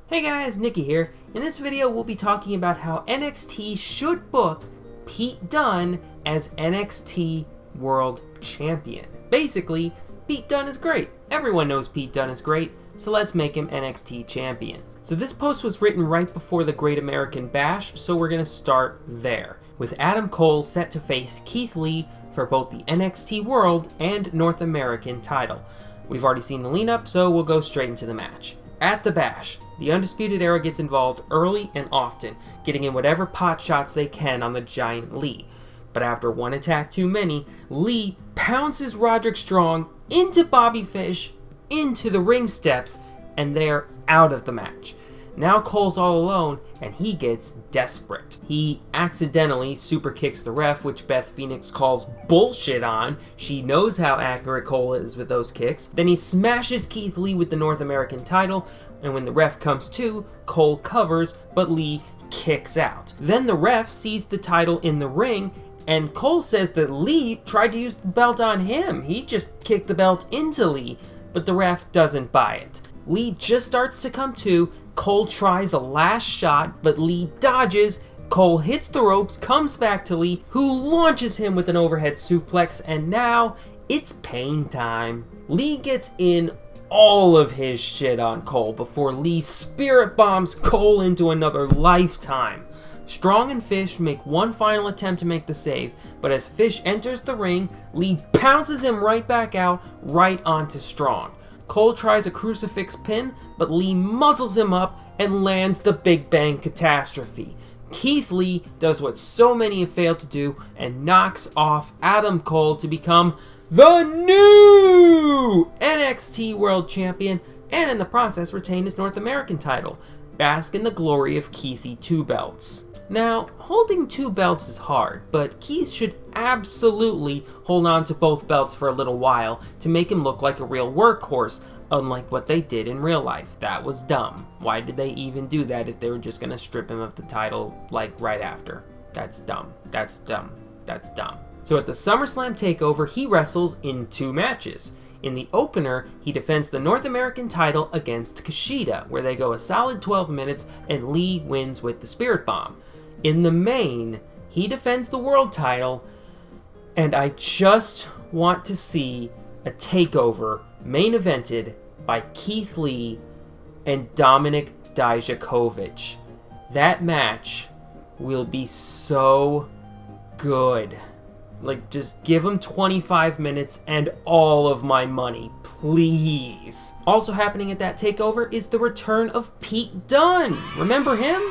Hey guys, Nikki here. In this video, we'll be talking about how NXT should book Pete Dunne as NXT World Champion. Basically, Pete Dunne is great. Everyone knows Pete Dunne is great, so let's make him NXT Champion. So this post was written right before the Great American Bash, so we're going to start there, with Adam Cole set to face Keith Lee for both the NXT World and North American title. We've already seen the lean-up, so we'll go straight into the match. At the Bash, the Undisputed Era gets involved early and often, getting in whatever pot shots they can on the giant Lee. But after one attack too many, Lee pounces Roderick Strong into Bobby Fish, into the ring steps, and they're out of the match. Now Cole's all alone, and he gets desperate. He accidentally super kicks the ref, which Beth Phoenix calls bullshit on. She knows how accurate Cole is with those kicks. Then he smashes Keith Lee with the North American title, and when the ref comes to, Cole covers, but Lee kicks out. Then the ref sees the title in the ring, and Cole says that Lee tried to use the belt on him. He just kicked the belt into Lee, but the ref doesn't buy it. Lee just starts to come to. Cole tries a last shot, but Lee dodges. Cole hits the ropes, comes back to Lee, who launches him with an overhead suplex, and now it's pain time. Lee gets in all of his shit on Cole before Lee spirit bombs Cole into another lifetime. Strong and Fish make one final attempt to make the save, but as Fish enters the ring, Lee pounces him right back out, right onto Strong. Cole tries a crucifix pin, but Lee muzzles him up and lands the Big Bang Catastrophe. Keith Lee does what so many have failed to do and knocks off Adam Cole to become the new NXT World Champion and in the process retain his North American title. Bask in the glory of Keithy Two Belts. Now, holding two belts is hard, but Keith should absolutely hold on to both belts for a little while to make him look like a real workhorse, unlike what they did in real life. That was dumb. Why did they even do that if they were just going to strip him of the title, like, right after? That's dumb. That's dumb. That's dumb. So at the SummerSlam TakeOver, he wrestles in two matches. In the opener, he defends the North American title against Kushida, where they go a solid 12 minutes and Lee wins with the Spirit Bomb. In the main, he defends the world title, and I just want to see a TakeOver main evented by Keith Lee and Dominik Dijakovic. That match will be so good. Like, just give him 25 minutes and all of my money, please. Also happening at that TakeOver is the return of Pete Dunne. Remember him?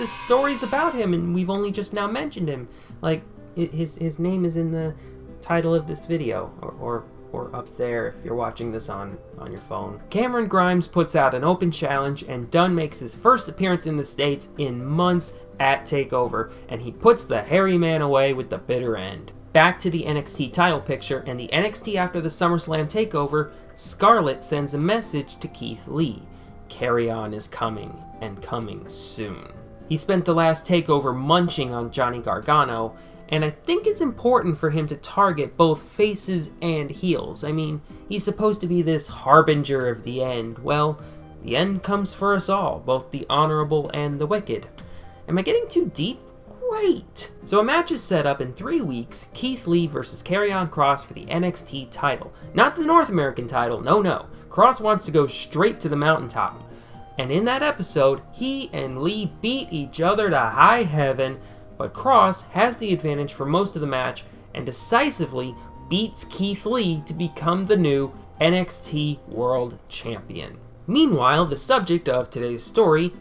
The story's about him, and we've only just now mentioned him. Like, his name is in the title of this video, or up there if you're watching this on your phone. Cameron Grimes puts out an open challenge, and Dunne makes his first appearance in the States in months at TakeOver, and he puts the hairy man away with the bitter end. Back to the NXT title picture, and the NXT after the SummerSlam TakeOver, Scarlett sends a message to Keith Lee. Carry On is coming, and coming soon. He spent the last TakeOver munching on Johnny Gargano, and I think it's important for him to target both faces and heels. I mean, he's supposed to be this harbinger of the end. Well, the end comes for us all, both the honorable and the wicked. Am I getting too deep? Great! So a match is set up in 3 weeks, Keith Lee versus Karrion Kross for the NXT title. Not the North American title, no. Kross wants to go straight to the mountaintop. And in that episode, he and Lee beat each other to high heaven, but Kross has the advantage for most of the match and decisively beats Keith Lee to become the new NXT World Champion. Meanwhile, the subject of today's story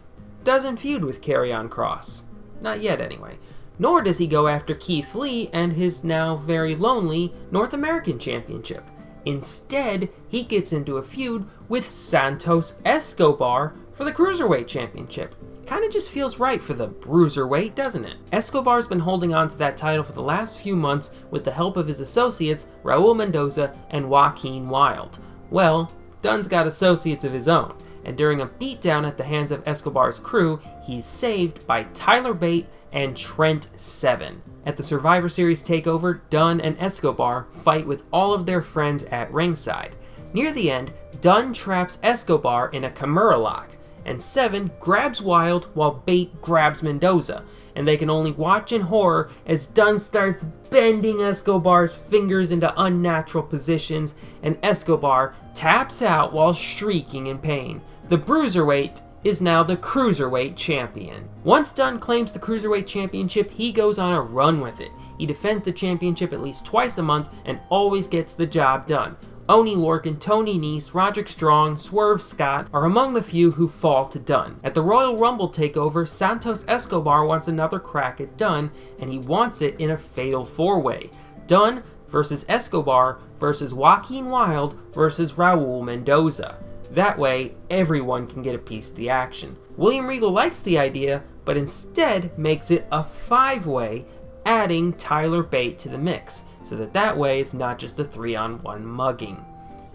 doesn't feud with Karrion Kross. Not yet, anyway. Nor does he go after Keith Lee and his now very lonely North American Championship. Instead, he gets into a feud with Santos Escobar for the Cruiserweight Championship. Kinda just feels right for the Bruiserweight, doesn't it? Escobar's been holding on to that title for the last few months with the help of his associates Raul Mendoza and Joaquin Wilde. Well, Dunne's got associates of his own, and during a beatdown at the hands of Escobar's crew, he's saved by Tyler Bate and Trent Seven. At the Survivor Series TakeOver, Dunne and Escobar fight with all of their friends at ringside. Near the end, Dunne traps Escobar in a Kimura lock. and 7 grabs Wilde while Bate grabs Mendoza, and they can only watch in horror as Dunne starts bending Escobar's fingers into unnatural positions, and Escobar taps out while shrieking in pain. The Bruiserweight is now the Cruiserweight champion. Once Dunne claims the Cruiserweight championship, he goes on a run with it. He defends the championship at least twice a month and always gets the job done. Oney Lorcan, Tony Nese, Roderick Strong, Swerve Scott are among the few who fall to Dunne. At the Royal Rumble takeover, Santos Escobar wants another crack at Dunne, and he wants it in a fatal 4-way. Dunne versus Escobar versus Joaquin Wilde versus Raul Mendoza. That way, everyone can get a piece of the action. William Regal likes the idea, but instead makes it a 5-way, adding Tyler Bate to the mix, so that way it's not just a 3-on-1 mugging.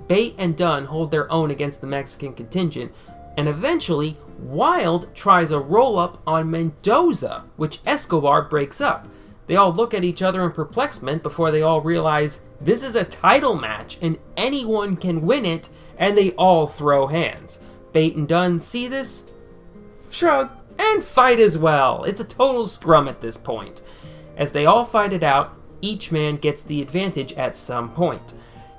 Bate and Dunne hold their own against the Mexican contingent, and eventually, Wilde tries a roll-up on Mendoza, which Escobar breaks up. They all look at each other in perplexement before they all realize this is a title match and anyone can win it, and they all throw hands. Bate and Dunne see this, shrug, and fight as well. It's a total scrum at this point. As they all fight it out, each man gets the advantage at some point.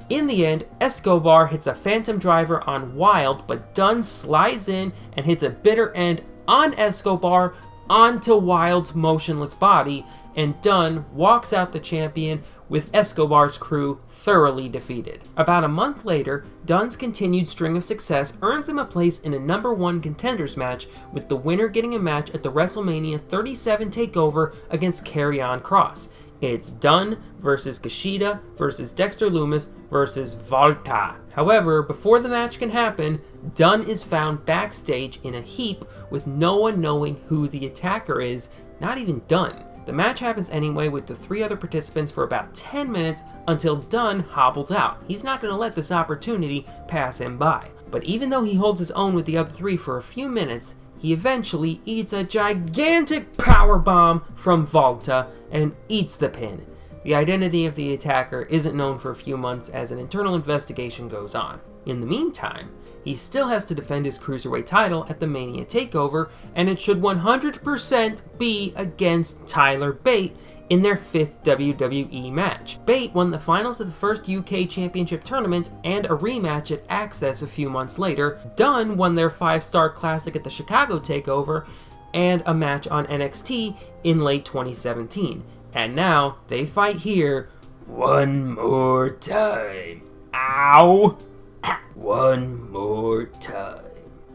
In the end, Escobar hits a phantom driver on Wilde, but Dunne slides in and hits a bitter end on Escobar onto Wilde's motionless body, and Dunne walks out the champion with Escobar's crew thoroughly defeated. About a month later, Dunne's continued string of success earns him a place in a #1 contenders match, with the winner getting a match at the WrestleMania 37 takeover against Karrion Kross. It's Dunne versus Kushida versus Dexter Lumis versus Volta. However, before the match can happen, Dunne is found backstage in a heap with no one knowing who the attacker is, not even Dunne. The match happens anyway with the 3 other participants for about 10 minutes until Dunne hobbles out. He's not going to let this opportunity pass him by. But even though he holds his own with the other 3 for a few minutes, he eventually eats a gigantic powerbomb from Volta and eats the pin. The identity of the attacker isn't known for a few months as an internal investigation goes on. In the meantime, he still has to defend his Cruiserweight title at the Mania TakeOver, and it should 100% be against Tyler Bate in their 5th WWE match. Bate won the finals of the first UK Championship tournament and a rematch at Access a few months later. Dunne won their 5-star classic at the Chicago TakeOver and a match on NXT in late 2017. And now they fight here one more time. Ow! One more time.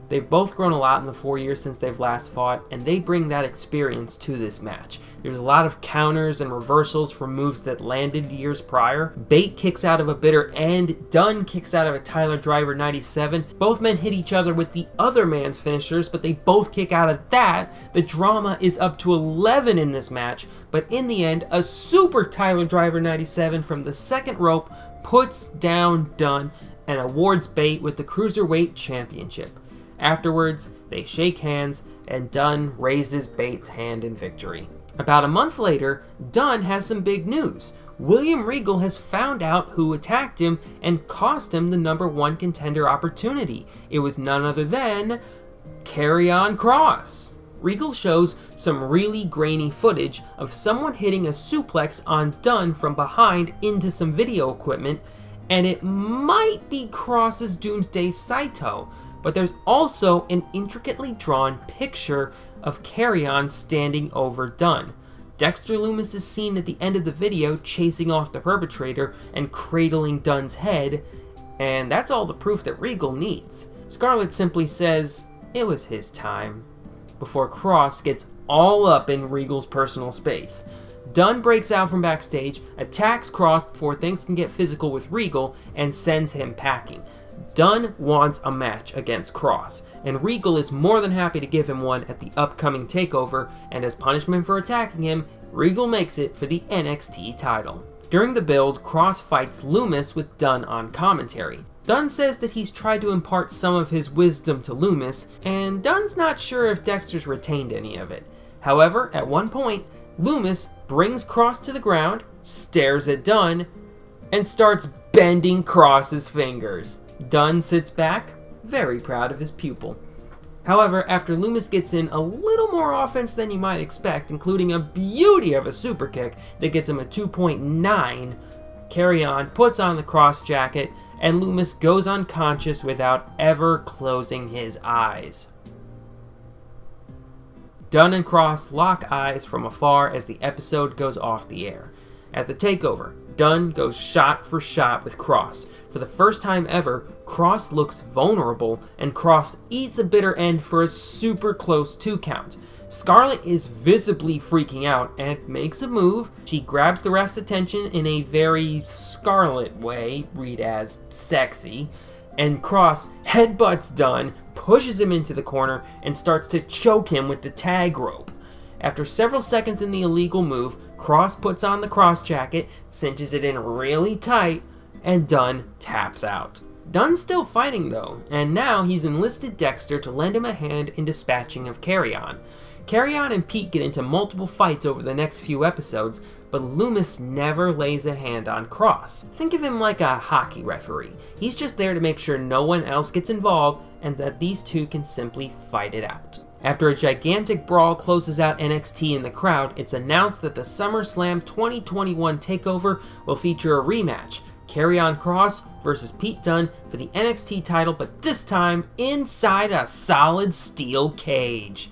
They've both grown a lot in the 4 years since they've last fought, and they bring that experience to this match. There's a lot of counters and reversals from moves that landed years prior. Bate kicks out of a bitter end, Dunne kicks out of a Tyler Driver 97. Both men hit each other with the other man's finishers, but they both kick out of that. The drama is up to 11 in this match, but in the end, a super Tyler Driver 97 from the second rope puts down Dunne and awards Bate with the Cruiserweight Championship. Afterwards, they shake hands, and Dunne raises Bate's hand in victory. About a month later, Dunne has some big news. William Regal has found out who attacked him and cost him the #1 contender opportunity. It was none other than Karrion Kross. Regal shows some really grainy footage of someone hitting a suplex on Dunne from behind into some video equipment, and it might be Kross's Doomsday Saito, but there's also an intricately drawn picture of Karrion standing over Dunne. Dexter Lumis is seen at the end of the video chasing off the perpetrator and cradling Dunne's head, and that's all the proof that Regal needs. Scarlett simply says it was his time, before Kross gets all up in Regal's personal space. Dunne breaks out from backstage, attacks Kross before things can get physical with Regal, and sends him packing. Dunne wants a match against Kross, and Regal is more than happy to give him one at the upcoming TakeOver, and as punishment for attacking him, Regal makes it for the NXT title. During the build, Kross fights Lumis with Dunne on commentary. Dunne says that he's tried to impart some of his wisdom to Lumis, and Dunne's not sure if Dexter's retained any of it. However, at one point, Lumis brings Kross to the ground, stares at Dunne, and starts bending Kross's fingers. Dunne sits back, very proud of his pupil. However, after Loomis gets in a little more offense than you might expect, including a beauty of a super kick that gets him a 2.9, Carry On puts on the cross jacket, and Loomis goes unconscious without ever closing his eyes. Dunne and Cross lock eyes from afar as the episode goes off the air. At the takeover, Dunne goes shot for shot with Cross. For the first time ever, Cross looks vulnerable, and Cross eats a bitter end for a super close 2 count. Scarlett is visibly freaking out and makes a move. She grabs the ref's attention in a very Scarlett way, read as sexy, and Cross headbutts Dunne, pushes him into the corner, and starts to choke him with the tag rope. After several seconds in the illegal move, Cross puts on the cross jacket, cinches it in really tight, and Dunne taps out. Dunne's still fighting though, and now he's enlisted Dexter to lend him a hand in dispatching of Carry On. Carry On and Pete get into multiple fights over the next few episodes, but Loomis never lays a hand on Cross. Think of him like a hockey referee. He's just there to make sure no one else gets involved and that these two can simply fight it out. After a gigantic brawl closes out NXT in the crowd, it's announced that the SummerSlam 2021 TakeOver will feature a rematch. Carry On Cross versus Pete Dunne for the NXT title, but this time inside a solid steel cage.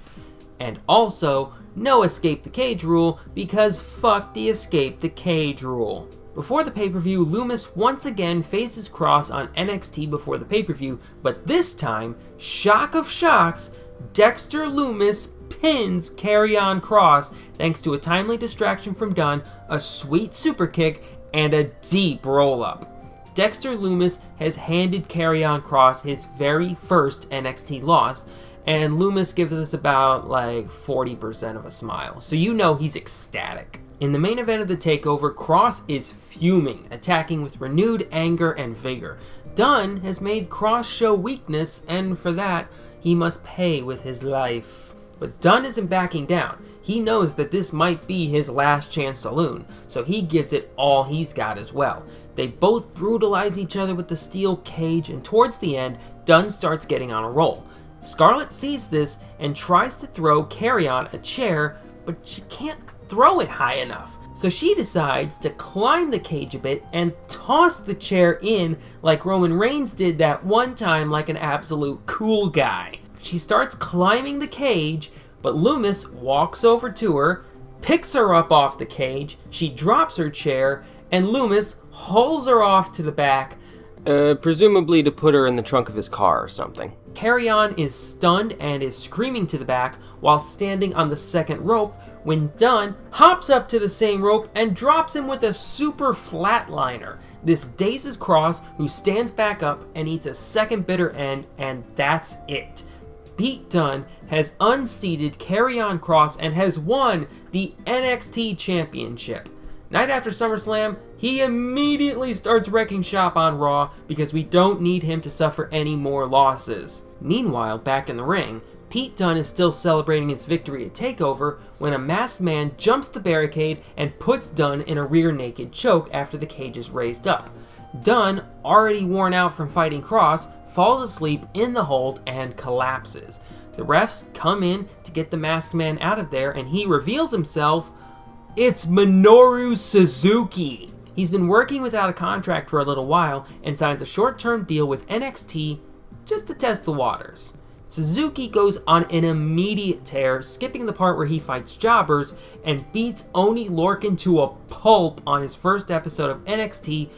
And also, no escape the cage rule, because fuck the escape the cage rule. Before the pay-per-view, Loomis once again faces Cross on NXT before the pay-per-view, but this time, shock of shocks, Dexter Loomis pins Carry On Cross thanks to a timely distraction from Dunne, a sweet super kick, and a deep roll-up. Dexter Loomis has handed Carry On Cross his very first NXT loss, and Loomis gives us about 40% of a smile, so you know he's ecstatic. In the main event of the TakeOver, Cross is fuming, attacking with renewed anger and vigor. Dunne has made Cross show weakness, and for that, he must pay with his life. But Dunne isn't backing down. He knows that this might be his last chance saloon, so he gives it all he's got as well. They both brutalize each other with the steel cage, and towards the end, Dunne starts getting on a roll. Scarlett sees this and tries to throw Carry On a chair, but she can't throw it high enough. So she decides to climb the cage a bit and toss the chair in like Roman Reigns did that one time like an absolute cool guy. She starts climbing the cage, but Loomis walks over to her, picks her up off the cage, she drops her chair, and Loomis hauls her off to the back, presumably to put her in the trunk of his car or something. Carry On is stunned and is screaming to the back while standing on the second rope when Dunne hops up to the same rope and drops him with a super flatliner. This dazes Cross, who stands back up and eats a second bitter end, and that's it. Pete Dunne has unseated Carry On Cross and has won the NXT Championship. Night after SummerSlam, he immediately starts wrecking shop on Raw because we don't need him to suffer any more losses. Meanwhile, back in the ring, Pete Dunne is still celebrating his victory at TakeOver when a masked man jumps the barricade and puts Dunne in a rear naked choke after the cage is raised up. Dunne, already worn out from fighting Cross, falls asleep in the hold and collapses. The refs come in to get the masked man out of there, and he reveals himself. It's Minoru Suzuki. He's been working without a contract for a little while and signs a short-term deal with NXT just to test the waters. Suzuki goes on an immediate tear, skipping the part where he fights jobbers and beats Oni Lorcan to a pulp on his first episode of NXT,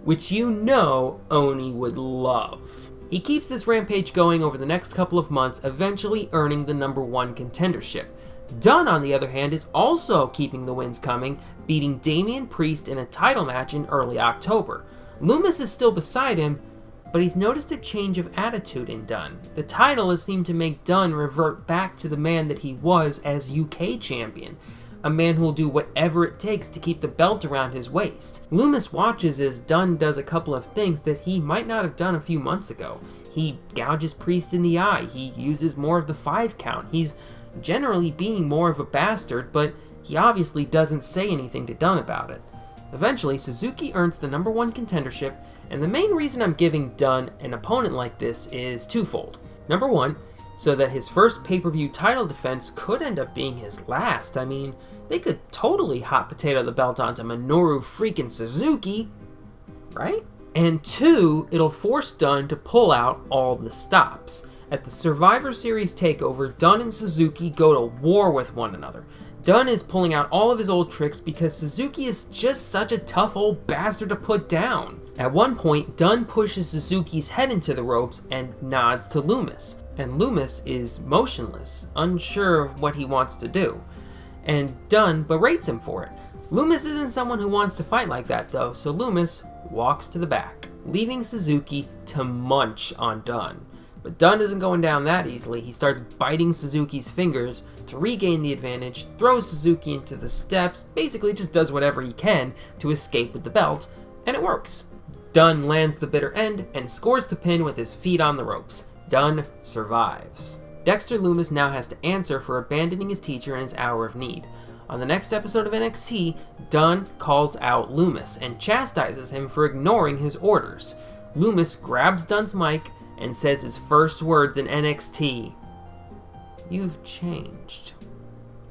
which you know Oni would love. He keeps this rampage going over the next couple of months, eventually earning the #1 contendership. Dunne, on the other hand, is also keeping the wins coming, beating Damian Priest in a title match in early October. Loomis is still beside him, but he's noticed a change of attitude in Dunne. The title has seemed to make Dunne revert back to the man that he was as UK champion, a man who will do whatever it takes to keep the belt around his waist. Loomis watches as Dunne does a couple of things that he might not have done a few months ago. He gouges Priest in the eye, he uses more of the 5 count, he's generally being more of a bastard, but he obviously doesn't say anything to Dunne about it. Eventually, Suzuki earns the #1 contendership, and the main reason I'm giving Dunne an opponent like this is twofold. Number one, so that his first pay-per-view title defense could end up being his last. I mean, they could totally hot potato the belt onto Minoru freaking Suzuki, right? And 2, it'll force Dunne to pull out all the stops. At the Survivor Series takeover, Dunne and Suzuki go to war with one another. Dunne is pulling out all of his old tricks because Suzuki is just such a tough old bastard to put down. At one point, Dunne pushes Suzuki's head into the ropes and nods to Loomis. And Loomis is motionless, unsure of what he wants to do. And Dunne berates him for it. Loomis isn't someone who wants to fight like that though, so Loomis walks to the back, leaving Suzuki to munch on Dunne. But Dunne isn't going down that easily. He starts biting Suzuki's fingers to regain the advantage, throws Suzuki into the steps, basically just does whatever he can to escape with the belt, and it works. Dunne lands the bitter end and scores the pin with his feet on the ropes. Dunne survives. Dexter Lumis now has to answer for abandoning his teacher in his hour of need. On the next episode of NXT, Dunne calls out Lumis and chastises him for ignoring his orders. Lumis grabs Dunne's mic and says his first words in NXT, "You've changed."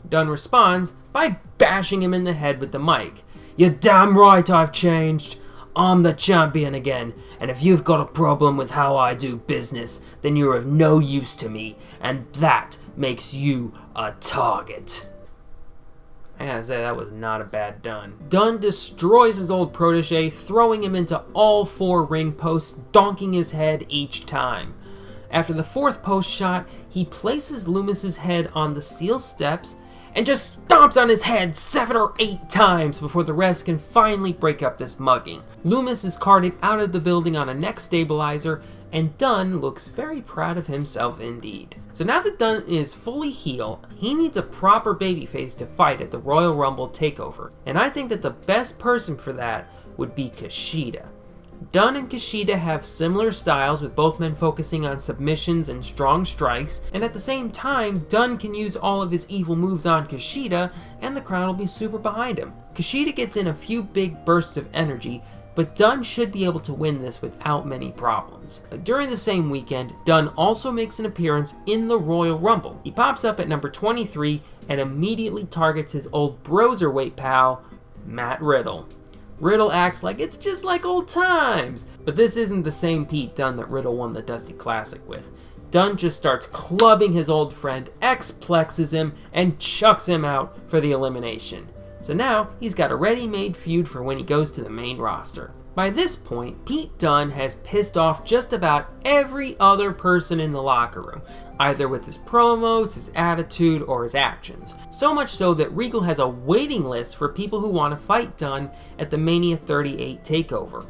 Dunne responds by bashing him in the head with the mic. "You're damn right I've changed. I'm the champion again, and if you've got a problem with how I do business, then you're of no use to me, and that makes you a target." I gotta say, that was not a bad Dunne. Dunne destroys his old protege, throwing him into all 4 ring posts, donking his head each time. After the 4th post shot, he places Loomis's head on the steel steps and just stomps on his head 7 or 8 times before the refs can finally break up this mugging. Loomis is carted out of the building on a neck stabilizer, and Dunne looks very proud of himself indeed. So now that Dunne is fully heel, he needs a proper babyface to fight at the Royal Rumble takeover, and I think that the best person for that would be Kushida. Dunne and Kushida have similar styles, with both men focusing on submissions and strong strikes, and at the same time, Dunne can use all of his evil moves on Kushida, and the crowd will be super behind him. Kushida gets in a few big bursts of energy, but Dunne should be able to win this without many problems. During the same weekend, Dunne also makes an appearance in the Royal Rumble. He pops up at number 23 and immediately targets his old Broserweight pal, Matt Riddle. Riddle acts like it's just like old times, but this isn't the same Pete Dunne that Riddle won the Dusty Classic with. Dunne just starts clubbing his old friend, X-plexes him, and chucks him out for the elimination. So now he's got a ready-made feud for when he goes to the main roster. By this point, Pete Dunne has pissed off just about every other person in the locker room, either with his promos, his attitude, or his actions. So much so that Regal has a waiting list for people who want to fight Dunne at the Mania 38 takeover.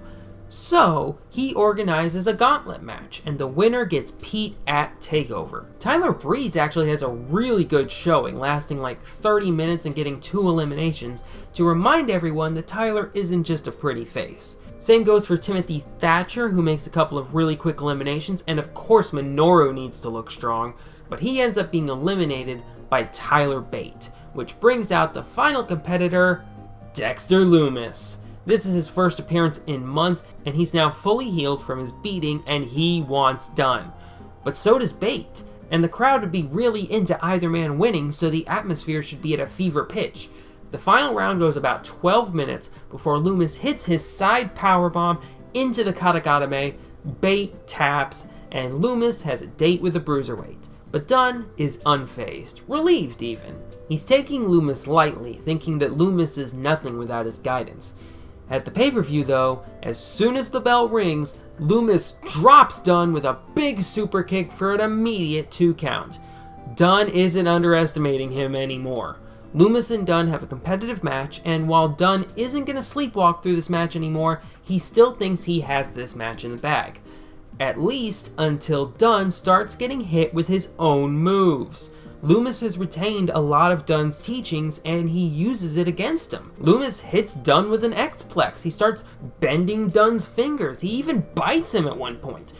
So he organizes a gauntlet match, and the winner gets Pete at TakeOver. Tyler Breeze actually has a really good showing, lasting like 30 minutes and getting 2 eliminations, to remind everyone that Tyler isn't just a pretty face. Same goes for Timothy Thatcher, who makes a couple of really quick eliminations, and of course Minoru needs to look strong, but he ends up being eliminated by Tyler Bate, which brings out the final competitor, Dexter Lumis. This is his first appearance in months, and he's now fully healed from his beating, and he wants Dunne. But so does Bate, and the crowd would be really into either man winning, so the atmosphere should be at a fever pitch. The final round goes about 12 minutes before Lumis hits his side powerbomb into the Katagatame, Bate taps, and Lumis has a date with the Bruiserweight. But Dunne is unfazed, relieved even. He's taking Lumis lightly, thinking that Lumis is nothing without his guidance. At the pay-per-view though, as soon as the bell rings, Lumis drops Dunne with a big super kick for an immediate 2 count. Dunne isn't underestimating him anymore. Lumis and Dunne have a competitive match, and while Dunne isn't going to sleepwalk through this match anymore, he still thinks he has this match in the bag. At least until Dunne starts getting hit with his own moves. Lumis has retained a lot of Dunne's teachings, and he uses it against him. Lumis hits Dunne with an X-plex. He starts bending Dunne's fingers. He even bites him at one point.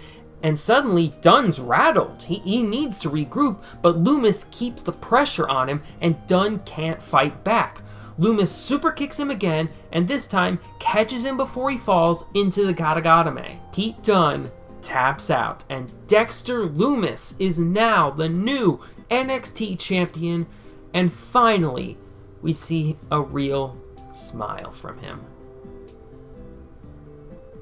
And suddenly, Dunne's rattled. He needs to regroup, but Lumis keeps the pressure on him, and Dunne can't fight back. Lumis super kicks him again, and this time catches him before he falls into the Katagatame. Pete Dunne taps out, and Dexter Lumis is now the new NXT champion, and finally, we see a real smile from him.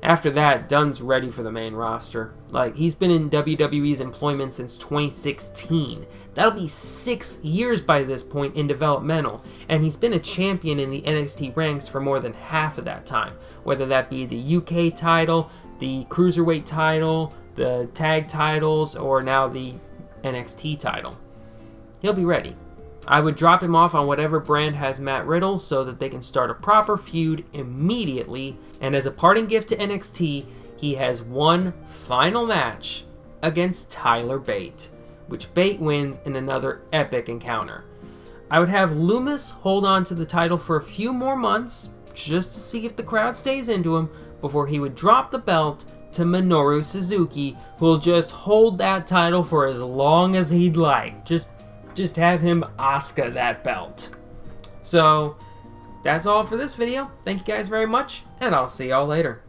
After that, Dunne's ready for the main roster. Like, he's been in WWE's employment since 2016. That'll be 6 years by this point in developmental, and he's been a champion in the NXT ranks for more than half of that time, whether that be the UK title, the Cruiserweight title, the tag titles, or now the NXT title. He'll be ready. I would drop him off on whatever brand has Matt Riddle so that they can start a proper feud immediately. And as a parting gift to NXT, he has one final match against Tyler Bate, which Bate wins in another epic encounter. I would have Lumis hold on to the title for a few more months, just to see if the crowd stays into him, before he would drop the belt to Minoru Suzuki, who will just hold that title for as long as he'd like. Just have him Asuka that belt. So, that's all for this video. Thank you guys very much, and I'll see y'all later.